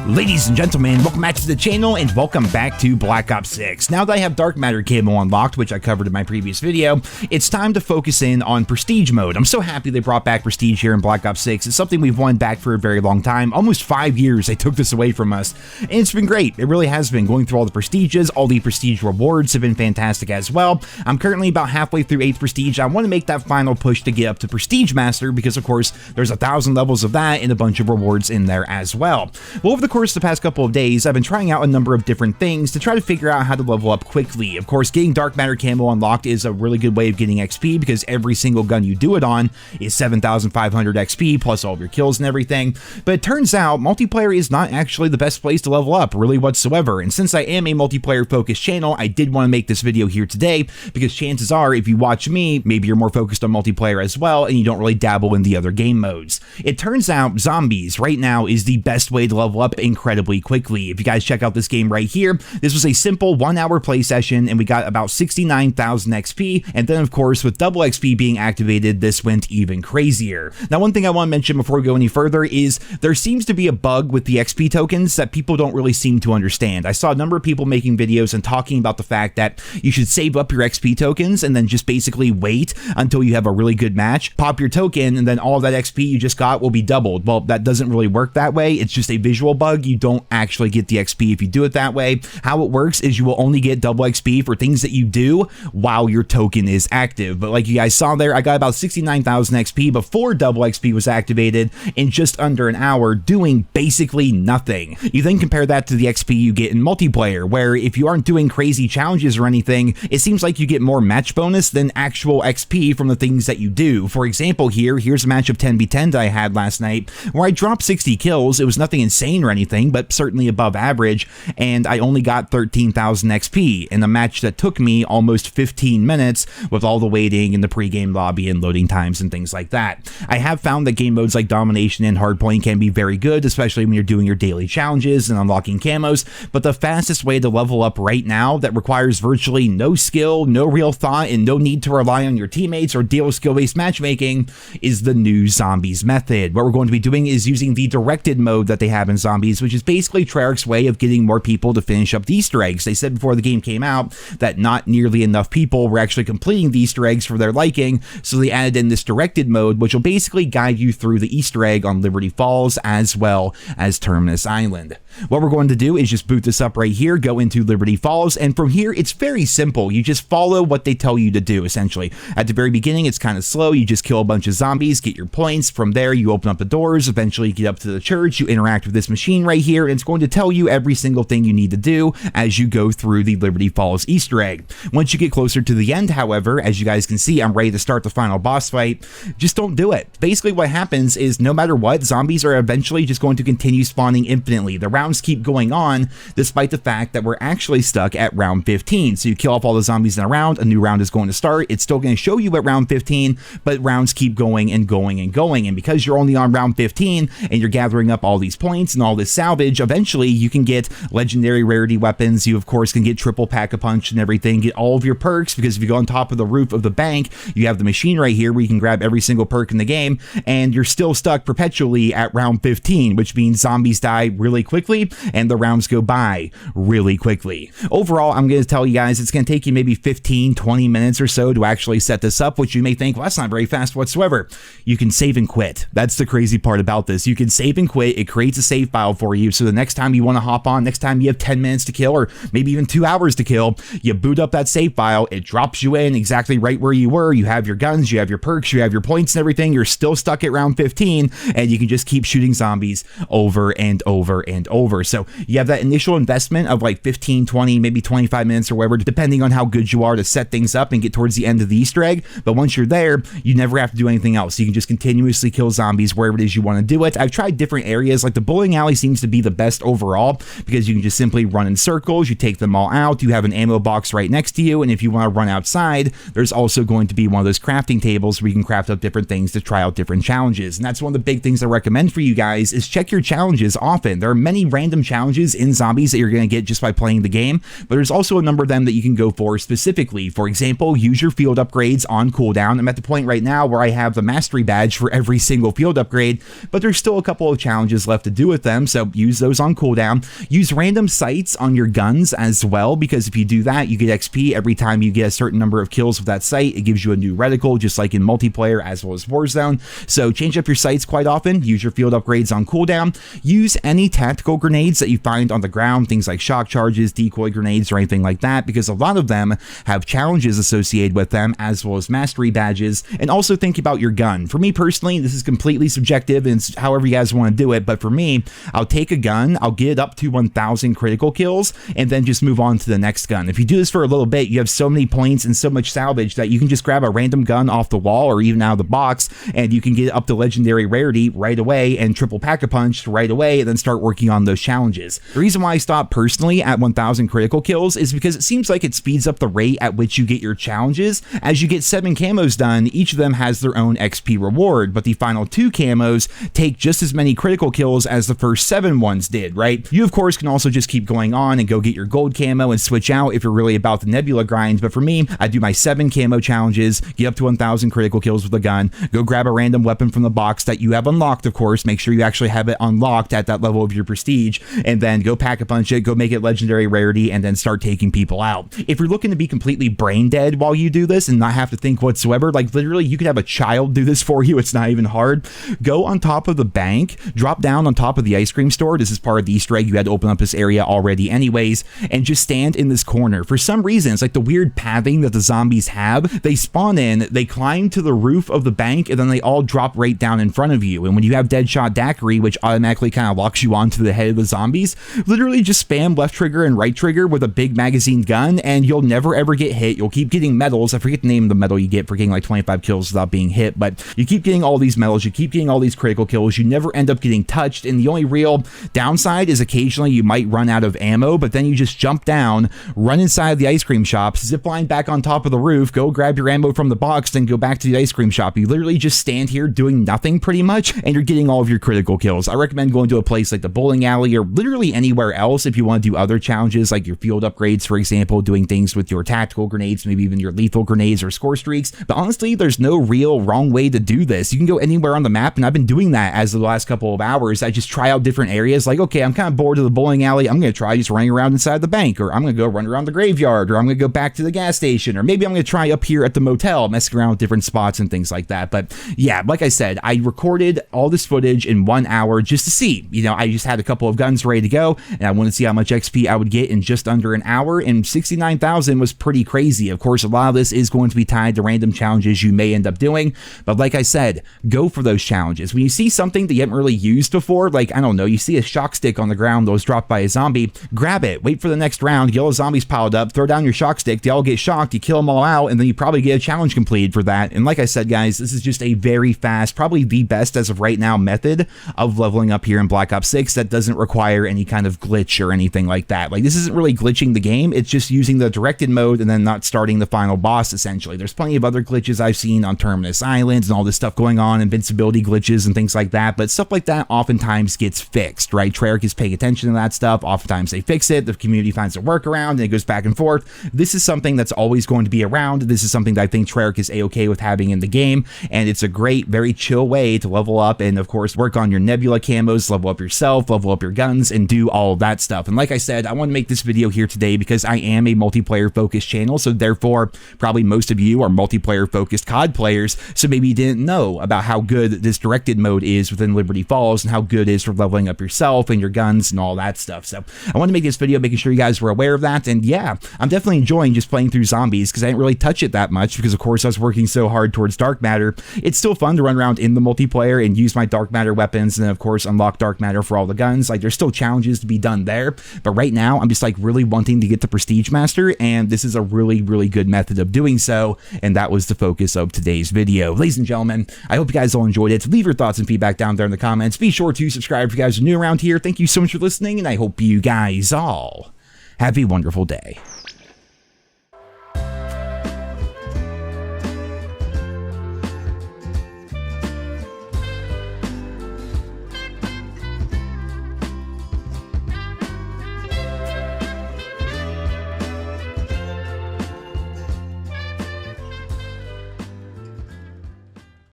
Ladies and gentlemen, welcome back to the channel and welcome back to Black Ops 6. Now that I have Dark Matter Camo unlocked, which I covered in my previous video, it's time to focus in on Prestige mode. I'm so happy they brought back Prestige here in Black Ops 6. It's something we've wanted back for a very long time. Almost 5 years they took this away from us, and it's been great. It really has been. Going through all the Prestiges, all the Prestige rewards have been fantastic as well. I'm currently about halfway through 8th Prestige. I want to make that final push to get up to Prestige Master because, of course, there's 1,000 levels of that and a bunch of rewards in there as well. Well, over the course of the past couple of days, I've been trying out a number of different things to try to figure out how to level up quickly. Of course, getting Dark Matter Camo unlocked is a really good way of getting XP because every single gun you do it on is 7,500 XP plus all of your kills and everything. But it turns out multiplayer is not actually the best place to level up really whatsoever. And since I am a multiplayer focused channel, I did want to make this video here today because chances are if you watch me, maybe you're more focused on multiplayer as well and you don't really dabble in the other game modes. It turns out zombies right now is the best way to level up incredibly quickly. If you guys check out this game right here, this was a simple 1-hour play session and we got about 69,000 XP, and then of course with double XP being activated, this went even crazier. Now, one thing I want to mention before we go any further is there seems to be a bug with the XP tokens that people don't really seem to understand. I saw a number of people making videos and talking about the fact that you should save up your XP tokens and then just basically wait until you have a really good match, pop your token, and then all of that XP you just got will be doubled. Well, that doesn't really work that way. It's just a visual bug. You don't actually get the XP if you do it that way. How it works is you will only get double XP for things that you do while your token is active. But like you guys saw there, I got about 69,000 XP before double XP was activated in just under an hour doing basically nothing. You then compare that to the XP you get in multiplayer, where if you aren't doing crazy challenges or anything, it seems like you get more match bonus than actual XP from the things that you do. For example, here's a match of 10v10 that I had last night where I dropped 60 kills. It was nothing insane or anything, but certainly above average, and I only got 13,000 XP in a match that took me almost 15 minutes with all the waiting in the pre-game lobby and loading times and things like that. I have found that game modes like Domination and Hardpoint can be very good, especially when you're doing your daily challenges and unlocking camos, but the fastest way to level up right now that requires virtually no skill, no real thought, and no need to rely on your teammates or deal with skill-based matchmaking is the new Zombies method. What we're going to be doing is using the directed mode that they have in Zombies, which is basically Treyarch's way of getting more people to finish up the Easter eggs. They said before the game came out that not nearly enough people were actually completing the Easter eggs for their liking, so they added in this directed mode, which will basically guide you through the Easter egg on Liberty Falls as well as Terminus Island. What we're going to do is just boot this up right here, go into Liberty Falls, and from here it's very simple. You just follow what they tell you to do, essentially. At the very beginning it's kind of slow. You just kill a bunch of zombies, get your points. From there you open up the doors, eventually get up to the church, you interact with this machine right here, and it's going to tell you every single thing you need to do as you go through the Liberty Falls Easter egg. Once you get closer to the end, however, as you guys can see, I'm ready to start the final boss fight. Just don't do it. Basically what happens is no matter what, zombies are eventually just going to continue spawning infinitely. The rounds keep going on despite the fact that we're actually stuck at round 15. So you kill off all the zombies in a round, a new round is going to start. It's still going to show you at round 15, but rounds keep going and going and going. And because you're only on round 15 and you're gathering up all these points and all this salvage, eventually you can get legendary rarity weapons. You of course can get triple pack-a-punch and everything, get all of your perks, because if you go on top of the roof of the bank, you have the machine right here where you can grab every single perk in the game, and you're still stuck perpetually at round 15, which means zombies die really quickly and the rounds go by really quickly. Overall, I'm going to tell you guys it's going to take you maybe 15-20 minutes or so to actually set this up, which you may think, well, that's not very fast whatsoever. You can save and quit. That's the crazy part about this. You can save and quit. It creates a save file for you, so the next time you want to hop on, next time you have 10 minutes to kill or maybe even 2 hours to kill, you boot up that save file, it drops you in exactly right where you were. You have your guns, you have your perks, you have your points and everything. You're still stuck at round 15 and you can just keep shooting zombies over and over and over. So you have that initial investment of like 15, 20, maybe 25 minutes or whatever, depending on how good you are to set things up and get towards the end of the Easter egg. But once you're there, you never have to do anything else. You can just continuously kill zombies wherever it is you want to do it. I've tried different areas, like the bowling alley seems to be the best overall because you can just simply run in circles, you take them all out, you have an ammo box right next to you, and if you want to run outside, there's also going to be one of those crafting tables where you can craft up different things to try out different challenges. And that's one of the big things I recommend for you guys is check your challenges often. There are many random challenges in Zombies that you're going to get just by playing the game, but there's also a number of them that you can go for specifically. For example, use your field upgrades on cooldown. I'm at the point right now where I have the mastery badge for every single field upgrade, but there's still a couple of challenges left to do with them, so so use those on cooldown. Use random sights on your guns as well, because if you do that, you get XP every time you get a certain number of kills with that sight. It gives you a new reticle, just like in multiplayer as well as Warzone. So change up your sights quite often. Use your field upgrades on cooldown. Use any tactical grenades that you find on the ground, things like shock charges, decoy grenades, or anything like that, because a lot of them have challenges associated with them as well as mastery badges. And also think about your gun. For me personally, this is completely subjective and it's however you guys want to do it, but for me, I'll take a gun, I'll get it up to 1,000 critical kills, and then just move on to the next gun. If you do this for a little bit, you have so many points and so much salvage that you can just grab a random gun off the wall or even out of the box, and you can get up to legendary rarity right away and triple pack-a-punch right away, and then start working on those challenges. The reason why I stopped personally at 1,000 critical kills is because it seems like it speeds up the rate at which you get your challenges. As you get 7 camos done, each of them has their own XP reward, but the final 2 camos take just as many critical kills as the first 7 ones did, right? You of course can also just keep going on and go get your gold camo and switch out if you're really about the nebula grind, but for me, I do my 7 camo challenges, get up to 1,000 critical kills with a gun, go grab a random weapon from the box that you have unlocked, of course, make sure you actually have it unlocked at that level of your prestige, and then go pack-a-punch it, go make it legendary rarity, and then start taking people out. If you're looking to be completely brain dead while you do this and not have to think whatsoever, like literally you could have a child do this for you, it's not even hard. Go on top of the bank, drop down on top of the ice cream store. This is part of the Easter egg, you had to open up this area already anyways, and just stand in this corner. For some reason, it's like the weird pathing that the zombies have. They spawn in, they climb to the roof of the bank, and then they all drop right down in front of you. And when you have Deadshot Daiquiri, which automatically kind of locks you onto the head of the zombies, literally just spam left trigger and right trigger with a big magazine gun, and you'll never ever get hit. You'll keep getting medals. I forget the name of the medal you get for getting like 25 kills without being hit, but you keep getting all these medals, you keep getting all these critical kills, you never end up getting touched, and the only real downside is occasionally you might run out of ammo, but then you just jump down, run inside the ice cream shop, zip line back on top of the roof, go grab your ammo from the box, then go back to the ice cream shop. You literally just stand here doing nothing pretty much, and you're getting all of your critical kills. I recommend going to a place like the bowling alley or literally anywhere else if you want to do other challenges like your field upgrades, for example, doing things with your tactical grenades, maybe even your lethal grenades or score streaks. But honestly, there's no real wrong way to do this. You can go anywhere on the map, and I've been doing that as of the last couple of hours. I just try out different areas, like, okay, I'm kind of bored of the bowling alley, I'm going to try just running around inside the bank, or I'm going to go run around the graveyard, or I'm going to go back to the gas station, or maybe I'm going to try up here at the motel, messing around with different spots and things like that. But yeah, like I said, I recorded all this footage in 1 hour just to see, you know, I just had a couple of guns ready to go, and I wanted to see how much XP I would get in just under an hour, and 69,000 was pretty crazy. Of course, a lot of this is going to be tied to random challenges you may end up doing, but like I said, go for those challenges. When you see something that you haven't really used before, like, I don't know, you see a shock stick on the ground that was dropped by a zombie, grab it, wait for the next round, get all the zombies piled up, throw down your shock stick, they all get shocked, you kill them all out, and then you probably get a challenge completed for that. And like I said, guys, this is just a very fast, probably the best as of right now method of leveling up here in Black Ops 6 that doesn't require any kind of glitch or anything like that. Like, this isn't really glitching the game, it's just using the directed mode and then not starting the final boss, essentially. There's plenty of other glitches I've seen on Terminus Islands and all this stuff going on, invincibility glitches and things like that, but stuff like that oftentimes gets fixed, right? Treyarch is paying attention to that stuff, oftentimes they fix it, the community finds a workaround, and it goes back and forth. This is something that's always going to be around. This is something that I think Treyarch is a-okay with having in the game, and it's a great, very chill way to level up and, of course, work on your nebula camos, level up yourself, level up your guns, and do all of that stuff. And like I said, I want to make this video here today because I am a multiplayer-focused channel, so therefore, probably most of you are multiplayer-focused COD players, so maybe you didn't know about how good this directed mode is within Liberty Falls and how good it is for leveling up yourself and your guns and all that stuff. So I want to make this video making sure you guys were aware of that, and yeah, I'm definitely enjoying just playing through zombies because I didn't really touch it that much because, of course, I was working so hard towards dark matter. It's still fun to run around in the multiplayer and use my dark matter weapons and then, of course, unlock dark matter for all the guns. Like, there's still challenges to be done there, but right now I'm just like really wanting to get the Prestige Master, and this is a really, really good method of doing so, and that was the focus of today's video. Ladies and gentlemen, I hope you guys all enjoyed it. Leave your thoughts and feedback down there in the comments. Be sure to subscribe if you guys are new around here. Thank you so much for listening, and I hope you guys all have a wonderful day.